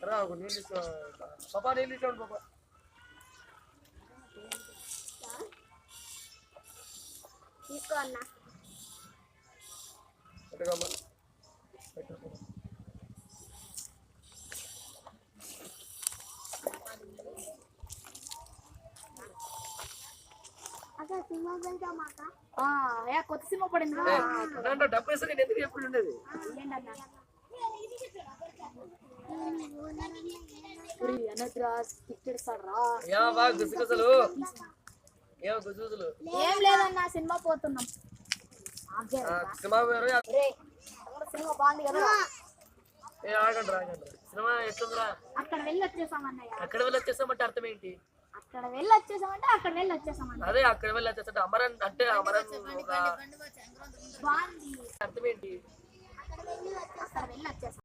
రా ఒక నీళ్ళు పాపా నీళ్ళు ఇచ్చాడు పాపా తీసుకో అన్న పెట్టుకోమ్మా అక్క సినిమా వెళ్తామాక కొత్త సినిమా పడింది డబ్బు వేసుకుని ఎందుకు ఎప్పుడు ఉండేది ఏం లేదన్నా సినిమా పోతున్నాం సినిమా సినిమా బాగుంది కదా ఆగండి ఆగండి సినిమా ఎట్లుందిరా అక్కడ వెళ్ళి వచ్చేసామన్నయ్య అక్కడ వెళ్ళి వచ్చేసామంటే అర్థం ఏంటి అక్కడ వెళ్ళి వచ్చేసామంటే అక్కడ వెళ్ళి వచ్చేసామన్న అదే అక్కడ వెళ్ళి వచ్చేసంటే అమరన్ అంటే అమరన్ బాగుంది అర్థం ఏంటి అక్కడ వెళ్ళి వచ్చేసాం